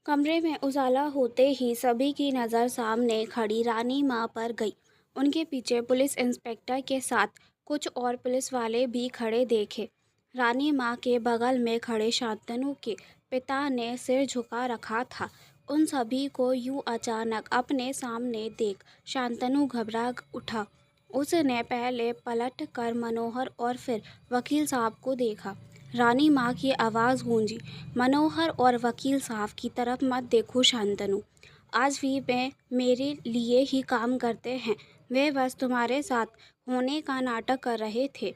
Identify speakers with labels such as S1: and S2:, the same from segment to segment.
S1: कमरे में उजाला होते ही सभी की नज़र सामने खड़ी रानी माँ पर गई। उनके पीछे पुलिस इंस्पेक्टर के साथ कुछ और पुलिस वाले भी खड़े देखे। रानी माँ के बगल में खड़े शांतनु के पिता ने सिर झुका रखा था। उन सभी को यूं अचानक अपने सामने देख शांतनु घबरा उठा। उसने पहले पलट कर मनोहर और फिर वकील साहब को देखा। रानी माँ की आवाज़ गूंजी, मनोहर और वकील साहब की तरफ मत देखो शांतनु। आज भी वे मेरे लिए ही काम करते हैं। वे बस तुम्हारे साथ होने का नाटक कर रहे थे।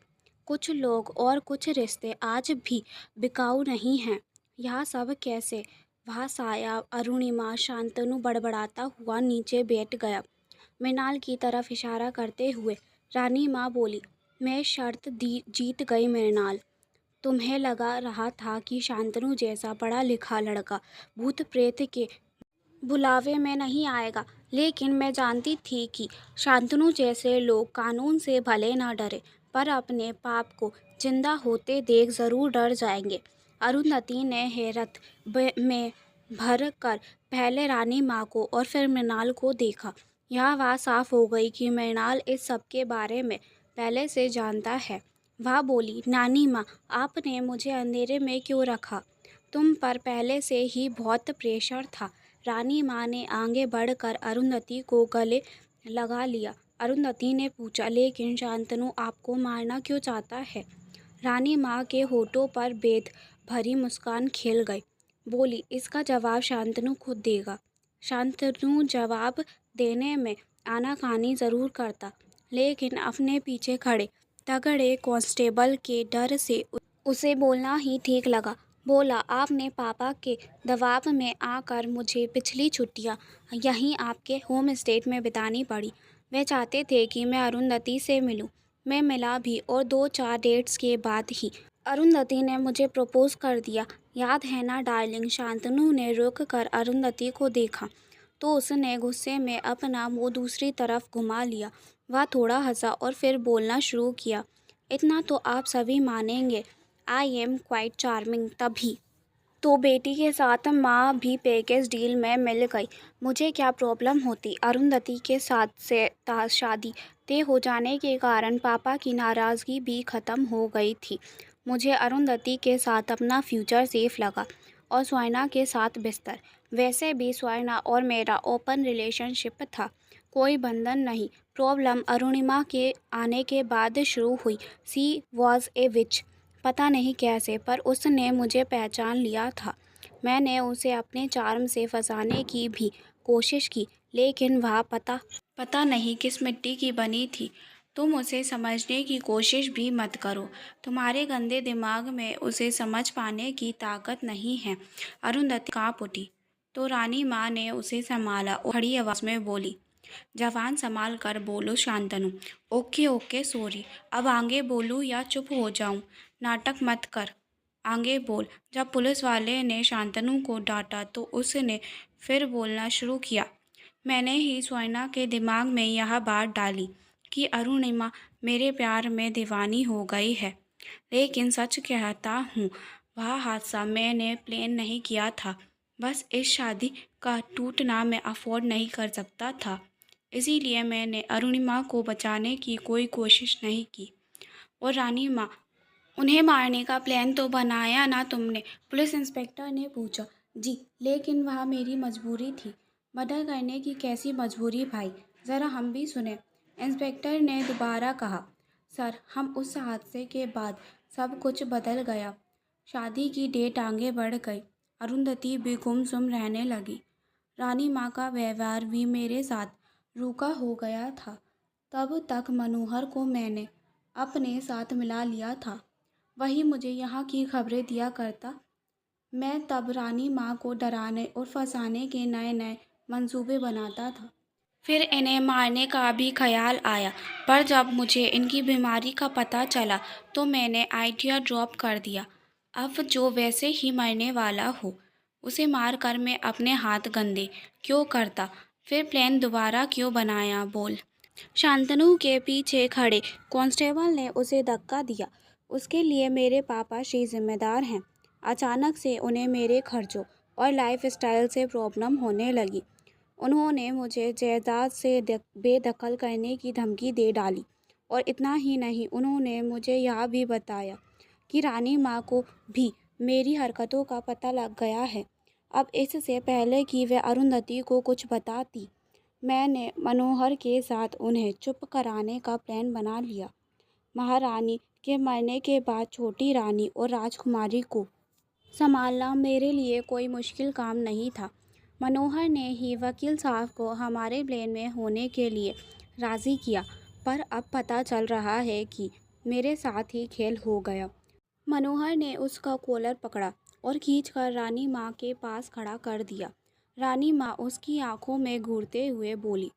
S1: कुछ लोग और कुछ रिश्ते आज भी बिकाऊ नहीं हैं। यह सब कैसे? वह साया अरुणिमा शांतनु बड़बड़ाता हुआ नीचे बैठ गया। मृणाल की तरफ इशारा करते हुए रानी माँ बोली, मैं शर्त दी जीत गई मृणाल। तुम्हें लगा रहा था कि शांतनु जैसा पढ़ा लिखा लड़का भूत प्रेत के बुलावे में नहीं आएगा, लेकिन मैं जानती थी कि शांतनु जैसे लोग कानून से भले ना डरे पर अपने पाप को जिंदा होते देख जरूर डर जाएंगे। अरुंधति ने हैरत में भर कर पहले रानी माँ को और फिर मृणाल को देखा। यह बात साफ हो गई कि मृणाल इस सब के बारे में पहले से जानता है। वह बोली, नानी माँ, आपने मुझे अंधेरे में क्यों रखा? तुम पर पहले से ही बहुत प्रेशर था। रानी माँ ने आगे बढ़कर अरुंधति को गले लगा लिया। अरुंधति ने पूछा, लेकिन शांतनु आपको मारना क्यों चाहता है? रानी माँ के होठों पर भेद भरी मुस्कान खेल गई। बोली, इसका जवाब शांतनु खुद देगा। शांतनु जवाब देने में आनाकानी जरूर करता, लेकिन अपने पीछे खड़े तगड़े कांस्टेबल के डर से उसे बोलना ही ठीक लगा। बोला, आपने पापा के दबाव में आकर मुझे पिछली छुट्टियां यहीं आपके होम स्टेट में बितानी पड़ी। वे चाहते थे कि मैं अरुंधति से मिलूं। मैं मिला भी और 2-4 डेट्स के बाद ही अरुंधति ने मुझे प्रपोज कर दिया। याद है ना डार्लिंग? शांतनु ने रुक कर अरुंधति को देखा तो उसने गुस्से में अपना मुंह दूसरी तरफ घुमा लिया। वह थोड़ा हंसा और फिर बोलना शुरू किया, इतना तो आप सभी मानेंगे, आई एम क्वाइट चार्मिंग। तभी तो बेटी के साथ माँ भी पैकेज डील में मिल गई। मुझे क्या प्रॉब्लम होती? अरुंधति के साथ से शादी तय हो जाने के कारण पापा की नाराज़गी भी ख़त्म हो गई थी। मुझे अरुंधति के साथ अपना फ्यूचर सेफ लगा और स्वर्णा के साथ बिस्तर। वैसे भी स्वर्णा और मेरा ओपन रिलेशनशिप था, कोई बंधन नहीं। प्रॉब्लम अरुणिमा के आने के बाद शुरू हुई। सी वॉज ए विच। पता नहीं कैसे, पर उसने मुझे पहचान लिया था। मैंने उसे अपने चार्म से फंसाने की भी कोशिश की, लेकिन वह पता नहीं किस मिट्टी की बनी थी। तुम उसे समझने की कोशिश भी मत करो। तुम्हारे गंदे दिमाग में उसे समझ पाने की ताकत नहीं है। अरुंधति कांप उठी तो रानी माँ ने उसे संभाला और खड़ी आवाज में बोली, जवान संभाल कर बोलो शांतनु। Okay okay sorry. अब आगे बोलूं या चुप हो जाऊं? नाटक मत कर, आगे बोल। जब पुलिस वाले ने शांतनु को डांटा तो उसने फिर बोलना शुरू किया, मैंने ही स्वर्णा के दिमाग में यह बात डाली कि अरुणिमा मेरे प्यार में दीवानी हो गई है। लेकिन सच कहता हूँ, वह हादसा मैंने प्लान नहीं किया था। बस इस शादी का टूटना मैं अफोर्ड नहीं कर सकता था, इसीलिए मैंने अरुणिमा को बचाने की कोई कोशिश नहीं की। और रानी माँ, उन्हें मारने का प्लान तो बनाया ना तुमने? पुलिस इंस्पेक्टर ने पूछा। जी, लेकिन वह मेरी मजबूरी थी। मर्डर करने की कैसी मजबूरी भाई? ज़रा हम भी सुने। इंस्पेक्टर ने दोबारा कहा। सर, हम उस हादसे के बाद सब कुछ बदल गया। शादी की डेट आगे बढ़ गई। अरुंधति भी गुमसुम रहने लगी। रानी माँ का व्यवहार भी मेरे साथ रूखा हो गया था। तब तक मनोहर को मैंने अपने साथ मिला लिया था। वही मुझे यहाँ की खबरें दिया करता। मैं तब रानी माँ को डराने और फंसाने के नए नए मंसूबे बनाता था। फिर इन्हें मारने का भी ख्याल आया, पर जब मुझे इनकी बीमारी का पता चला तो मैंने आइडिया ड्रॉप कर दिया। अब जो वैसे ही मरने वाला हो, उसे मार कर मैं अपने हाथ गंदे क्यों करता? फिर प्लान दोबारा क्यों बनाया? बोल। शांतनु के पीछे खड़े कांस्टेबल ने उसे धक्का दिया। उसके लिए मेरे पापा श्री जिम्मेदार हैं। अचानक से उन्हें मेरे खर्चों और लाइफस्टाइल से प्रॉब्लम होने लगी। उन्होंने मुझे जायदाद से बेदखल करने की धमकी दे डाली और इतना ही नहीं, उन्होंने मुझे यह भी बताया कि रानी माँ को भी मेरी हरकतों का पता लग गया है। अब इससे पहले कि वह अरुंधति को कुछ बताती, मैंने मनोहर के साथ उन्हें चुप कराने का प्लान बना लिया। महारानी के मरने के बाद छोटी रानी और राजकुमारी को संभालना मेरे लिए कोई मुश्किल काम नहीं था। मनोहर ने ही वकील साहब को हमारे प्लान में होने के लिए राज़ी किया, पर अब पता चल रहा है कि मेरे साथ ही खेल हो गया। मनोहर ने उसका कॉलर पकड़ा और खींचकर रानी माँ के पास खड़ा कर दिया। रानी माँ उसकी आंखों में घूरते हुए बोली,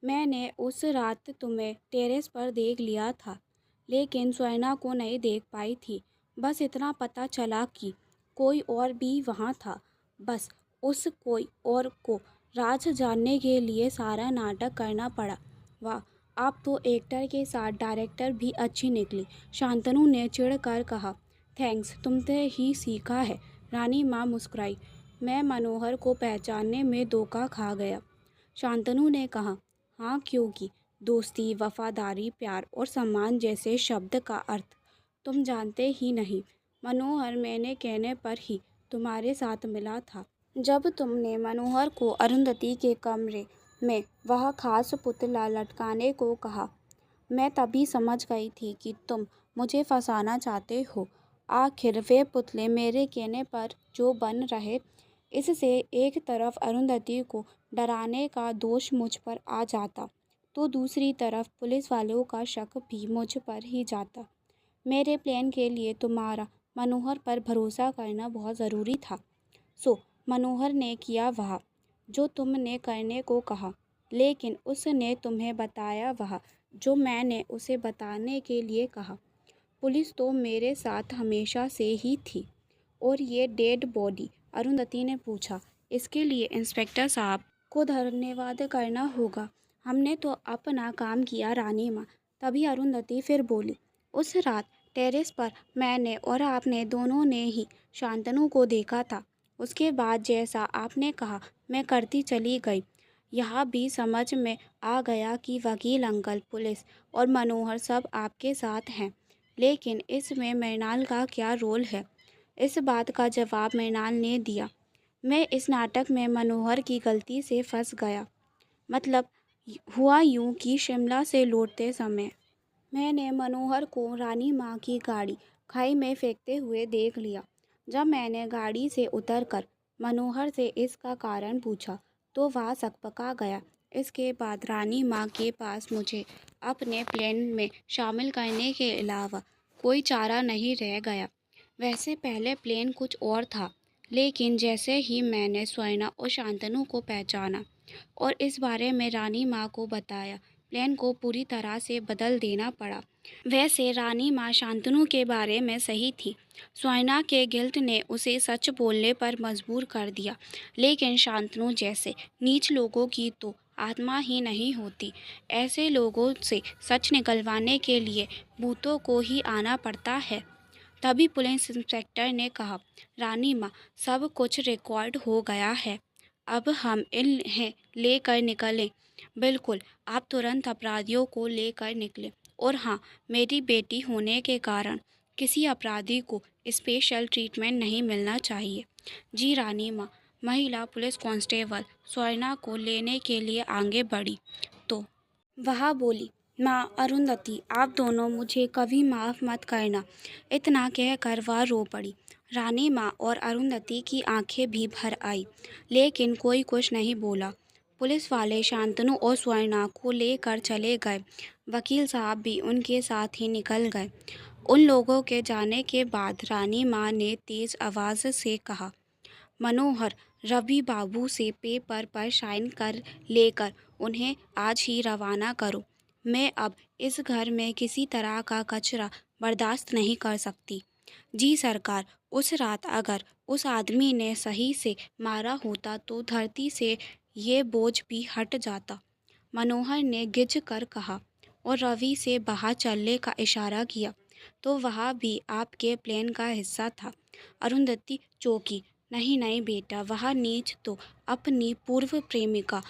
S1: मैंने उस रात तुम्हें टेरेस पर देख लिया था, लेकिन स्वर्णा को नहीं देख पाई थी। बस इतना पता चला कि कोई और भी वहाँ था। बस उस कोई और को राज जानने के लिए सारा नाटक करना पड़ा। वाह, आप तो एक्टर के साथ डायरेक्टर भी अच्छी निकली, शांतनु ने चिढ़कर कहा। थैंक्स, तुमसे ही सीखा है। रानी माँ मुस्कुराई। मैं मनोहर को पहचानने में धोखा खा गया, शांतनु ने कहा। हाँ, क्योंकि दोस्ती, वफादारी, प्यार और सम्मान जैसे शब्द का अर्थ तुम जानते ही नहीं। मनोहर मेरे कहने पर ही तुम्हारे साथ मिला था। जब तुमने मनोहर को अरुंधति के कमरे में वह खास पुतला लटकाने को कहा, मैं तभी समझ गई थी कि तुम मुझे फंसाना चाहते हो। आखिर वे पुतले मेरे कहने पर जो बन रहे, इससे एक तरफ अरुंधति को डराने का दोष मुझ पर आ जाता, तो दूसरी तरफ पुलिस वालों का शक भी मुझ पर ही जाता। मेरे प्लान के लिए तुम्हारा मनोहर पर भरोसा करना बहुत ज़रूरी था। सो मनोहर ने किया वह जो तुमने करने को कहा, लेकिन उसने तुम्हें बताया वह जो मैंने उसे बताने के लिए कहा। पुलिस तो मेरे साथ हमेशा से ही थी। और ये डेड बॉडी, अरुंधति ने पूछा, इसके लिए इंस्पेक्टर साहब को धन्यवाद करना होगा। हमने तो अपना काम किया रानी माँ। तभी अरुंधति फिर बोली, उस रात टेरेस पर मैंने और आपने दोनों ने ही शांतनु को देखा था। उसके बाद जैसा आपने कहा मैं करती चली गई। यह भी समझ में आ गया कि वकील अंकल, पुलिस और मनोहर सब आपके साथ हैं। लेकिन इसमें मृणाल का क्या रोल है? इस बात का जवाब मृणाल ने दिया। मैं इस नाटक में मनोहर की गलती से फंस गया। मतलब हुआ यूं कि शिमला से लौटते समय मैंने मनोहर को रानी माँ की गाड़ी खाई में फेंकते हुए देख लिया। जब मैंने गाड़ी से उतरकर मनोहर से इसका कारण पूछा तो वह सकपका गया। इसके बाद रानी माँ के पास मुझे अपने प्लान में शामिल करने के अलावा कोई चारा नहीं रह गया। वैसे पहले प्लान कुछ और था, लेकिन जैसे ही मैंने स्वर्णा और शांतनु को पहचाना और इस बारे में रानी माँ को बताया, प्लान को पूरी तरह से बदल देना पड़ा। वैसे रानी माँ शांतनु के बारे में सही थी। स्वर्णा के गिल्ट ने उसे सच बोलने पर मजबूर कर दिया, लेकिन शांतनु जैसे नीच लोगों की तो आत्मा ही नहीं होती। ऐसे लोगों से सच निकलवाने के लिए भूतों को ही आना पड़ता है। तभी पुलिस इंस्पेक्टर ने कहा, रानी माँ, सब कुछ रिकॉर्ड हो गया है। अब हम इन्हें लेकर निकलें। बिल्कुल, आप तुरंत अपराधियों को लेकर निकलें। और हाँ, मेरी बेटी होने के कारण किसी अपराधी को स्पेशल ट्रीटमेंट नहीं मिलना चाहिए। जी रानी माँ। महिला पुलिस कांस्टेबल स्वर्णा को लेने के लिए आगे बढ़ी तो वह बोली, माँ अरुंधति, आप दोनों मुझे कभी माफ़ मत करना। इतना कहकर वह रो पड़ी। रानी माँ और अरुंधति की आंखें भी भर आई, लेकिन कोई कुछ नहीं बोला। पुलिस वाले शांतनु और स्वर्णा को लेकर चले गए। वकील साहब भी उनके साथ ही निकल गए। उन लोगों के जाने के बाद रानी माँ ने तेज़ आवाज़ से कहा, मनोहर, रवि बाबू से पेपर पर साइन कर लेकर उन्हें आज ही रवाना करो। मैं अब इस घर में किसी तरह का कचरा बर्दाश्त नहीं कर सकती। जी सरकार, उस रात अगर उस आदमी ने सही से मारा होता तो धरती से ये बोझ भी हट जाता, मनोहर ने गिज कर कहा और रवि से बाहर चलने का इशारा किया। तो वह भी आपके प्लान का हिस्सा था। अरुंधति चौंकी। नहीं नहीं बेटा, वह नीच तो अपनी पूर्व प्रेमिका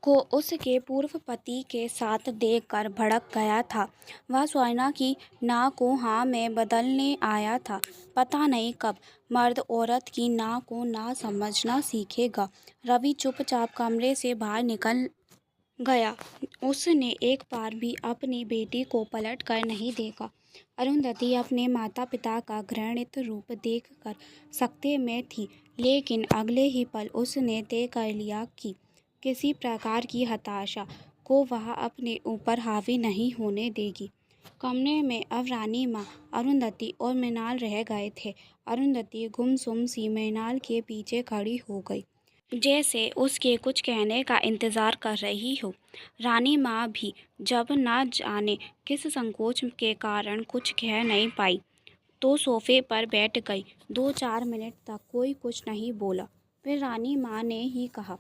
S1: को उसके पूर्व पति के साथ देखकर भड़क गया था। वह स्वर्णा की ना को हाँ में बदलने आया था। पता नहीं कब मर्द औरत की ना को ना समझना सीखेगा। रवि चुपचाप कमरे से बाहर निकल गया। उसने एक बार भी अपनी बेटी को पलट कर नहीं देखा। अरुंधति अपने माता पिता का घृणित रूप देखकर सकते में थी, लेकिन अगले ही पल उसने तय कर लिया कि किसी प्रकार की हताशा को वह अपने ऊपर हावी नहीं होने देगी। कमरे में अब रानी माँ, अरुंधति और मृणाल रह गए थे। अरुंधति गुमसुम सी मृणाल के पीछे खड़ी हो गई, जैसे उसके कुछ कहने का इंतजार कर रही हो। रानी माँ भी जब ना जाने किस संकोच के कारण कुछ कह नहीं पाई, तो सोफे पर बैठ गई। 2-4 मिनट तक कोई कुछ नहीं बोला। फिर रानी माँ ने ही कहा,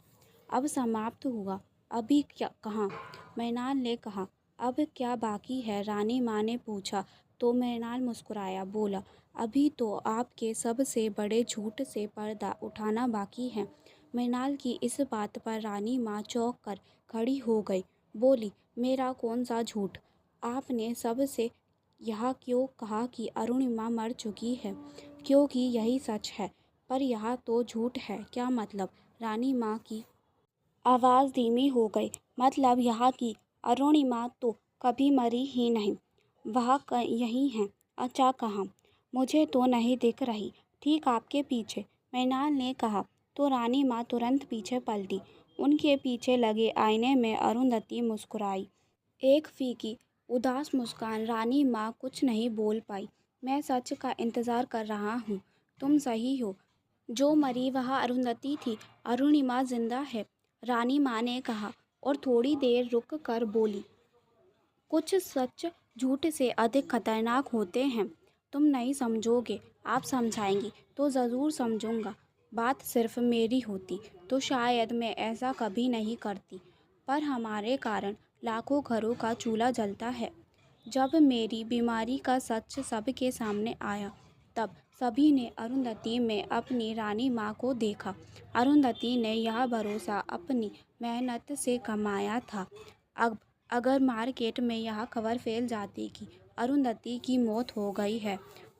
S1: अब समाप्त हुआ। अभी क्या कहाँ? मृणाल ने कहा, अब क्या बाकी है? रानी माँ ने पूछा तो मृणाल मुस्कुराया, बोला, अभी तो आपके सबसे बड़े झूठ से पर्दा उठाना बाकी है। मृणाल की इस बात पर रानी माँ चौंक कर खड़ी हो गई, बोली, मेरा कौन सा झूठ? आपने सबसे यह क्यों कहा कि अरुणिमा मर चुकी है? क्योंकि यही सच है, पर यह तो झूठ है। क्या मतलब? रानी माँ की आवाज़ धीमी हो गई। मतलब यह कि अरुणिमा तो कभी मरी ही नहीं। वह यहीं है। अच्छा, कहाँ? मुझे तो नहीं दिख रही। ठीक आपके पीछे, मृणाल ने कहा। तो रानी माँ तुरंत पीछे पलटी। उनके पीछे लगे आईने में अरुंधति मुस्कुराई, एक फीकी उदास मुस्कान। रानी माँ कुछ नहीं बोल पाई। मैं सच का इंतज़ार कर रहा हूँ। तुम सही हो। जो मरी वह अरुंधति थी, अरुणिमा जिंदा है, रानी माँ ने कहा और थोड़ी देर रुक कर बोली, कुछ सच झूठ से अधिक खतरनाक होते हैं। तुम नहीं समझोगे, आप समझाएंगी तो ज़रूर समझूंगा। बात सिर्फ मेरी होती तो शायद मैं ऐसा कभी नहीं करती, पर हमारे कारण लाखों घरों का चूल्हा जलता है। जब मेरी बीमारी का सच सबके सामने आया, तब सभी ने अरुंधति में अपनी रानी माँ को देखा। अरुंधति ने यह भरोसा अपनी मेहनत से कमाया था। अब अगर मार्केट में यह खबर फैल जाती कि अरुंधति की मौत हो गई है,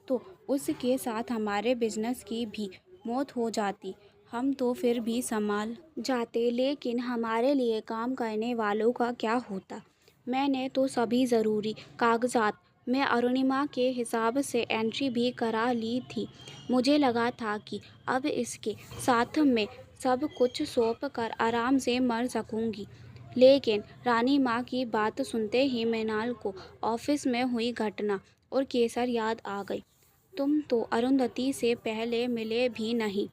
S1: तो उसके साथ हमारे बिजनेस की भी मौत हो जाती। हम तो फिर भी संभाल जाते, लेकिन हमारे लिए काम करने वालों का क्या होता? मैंने तो सभी ज़रूरी कागजात में अरुणिमा के हिसाब से एंट्री भी करा ली थी। मुझे लगा था कि अब इसके साथ में सब कुछ सौंप कर आराम से मर सकूंगी। लेकिन रानी माँ की बात सुनते ही मृणाल को ऑफिस में हुई घटना और केसर याद आ गई। तुम तो अरुंधति से पहले मिले भी नहीं,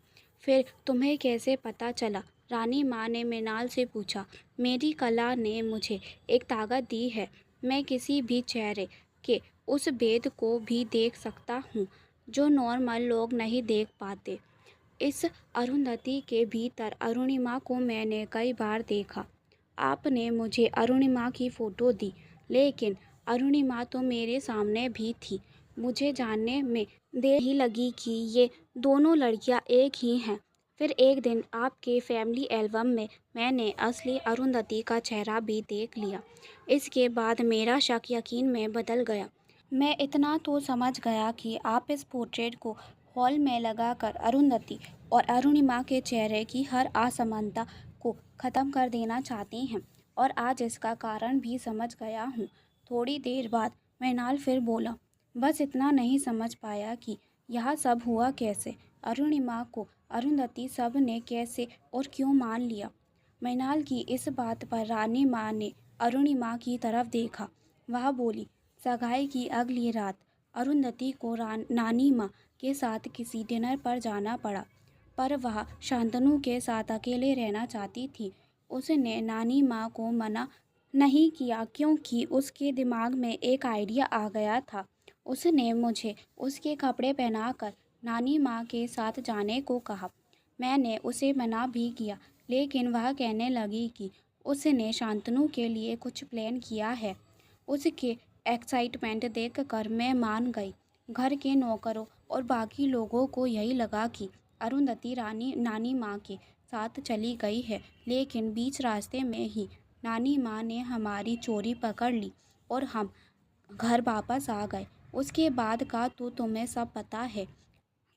S1: फिर तुम्हें कैसे पता चला? रानी माँ ने मृणाल से पूछा। मेरी कला ने मुझे एक ताकत दी है। मैं किसी भी चेहरे के उस भेद को भी देख सकता हूँ जो नॉर्मल लोग नहीं देख पाते। इस अरुंधति के भीतर अरुणिमा को मैंने कई बार देखा। आपने मुझे अरुणिमा की फ़ोटो दी, लेकिन अरुणिमा तो मेरे सामने भी थी। मुझे जानने में देर ही लगी कि ये दोनों लड़कियां एक ही हैं। फिर एक दिन आपके फैमिली एल्बम में मैंने असली अरुंधति का चेहरा भी देख लिया। इसके बाद मेरा शक यकीन में बदल गया। मैं इतना तो समझ गया कि आप इस पोर्ट्रेट को हॉल में लगाकर अरुंधति और अरुणिमा के चेहरे की हर असमानता को ख़त्म कर देना चाहती हैं, और आज इसका कारण भी समझ गया हूँ। थोड़ी देर बाद मृणाल फिर बोला, बस इतना नहीं समझ पाया कि यह सब हुआ कैसे? अरुणिमा को अरुंधति सब ने कैसे और क्यों मान लिया? मृणाल की इस बात पर रानी माँ ने अरुणिमा की तरफ देखा। वह बोली, सगाई की अगली रात अरुंधति को नानी माँ के साथ किसी डिनर पर जाना पड़ा, पर वह शांतनु के साथ अकेले रहना चाहती थी। उसने नानी माँ को मना नहीं किया क्योंकि उसके दिमाग में एक आइडिया आ गया था। उसने मुझे उसके कपड़े पहनाकर नानी माँ के साथ जाने को कहा। मैंने उसे मना भी किया, लेकिन वह कहने लगी कि उसने शांतनु के लिए कुछ प्लान किया है। उसके एक्साइटमेंट देखकर मैं मान गई। घर के नौकरों और बाकी लोगों को यही लगा कि अरुंधति नानी माँ के साथ चली गई है, लेकिन बीच रास्ते में ही नानी माँ ने हमारी चोरी पकड़ ली और हम घर वापस आ गए। उसके बाद का तो तुम्हें सब पता है।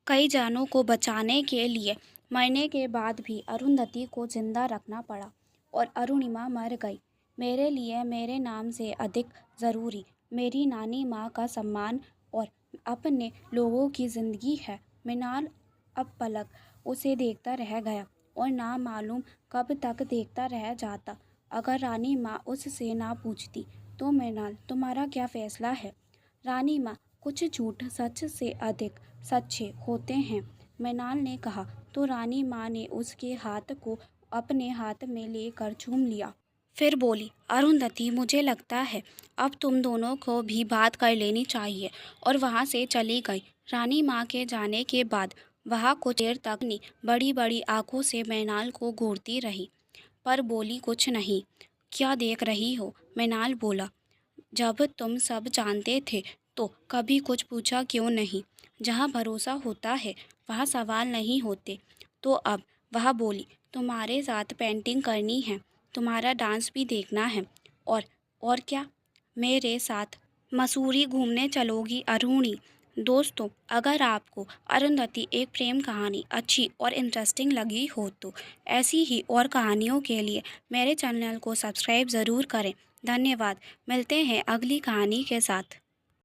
S1: कई जानों को बचाने के लिए मरने के बाद भी अरुंधति को जिंदा रखना पड़ा और अरुणिमा मर गई। मेरे लिए मेरे नाम से अधिक ज़रूरी मेरी नानी माँ का सम्मान और अपने लोगों की ज़िंदगी है। मृणाल अब पलक उसे देखता रह गया और ना मालूम कब तक देखता रह जाता। अगर रानी माँ उससे ना पूछती तो मृणाल तुम्हारा क्या फैसला है? रानी माँ कुछ झूठ सच से अधिक सच्चे होते हैं, मृणाल ने कहा। तो रानी माँ ने उसके हाथ को अपने हाथ में लेकर चूम लिया। फिर बोली, अरुंधति मुझे लगता है अब तुम दोनों को भी बात कर लेनी चाहिए, और वहाँ से चली गई। रानी माँ के जाने के बाद वह कुछ देर तक अपनी बड़ी बड़ी आंखों से मृणाल को घूरती रही, पर बोली कुछ नहीं। क्या देख रही हो? मृणाल बोला। जब तुम सब जानते थे तो कभी कुछ पूछा क्यों नहीं? जहाँ भरोसा होता है वहाँ सवाल नहीं होते। तो अब वह बोली, तुम्हारे साथ पेंटिंग करनी है, तुम्हारा डांस भी देखना है, और क्या मेरे साथ मसूरी घूमने चलोगी अरुणी? दोस्तों, अगर आपको अरुंधति एक प्रेम कहानी अच्छी और इंटरेस्टिंग लगी हो तो ऐसी ही और कहानियों के लिए मेरे चैनल को सब्सक्राइब ज़रूर करें। धन्यवाद। मिलते हैं अगली कहानी के साथ।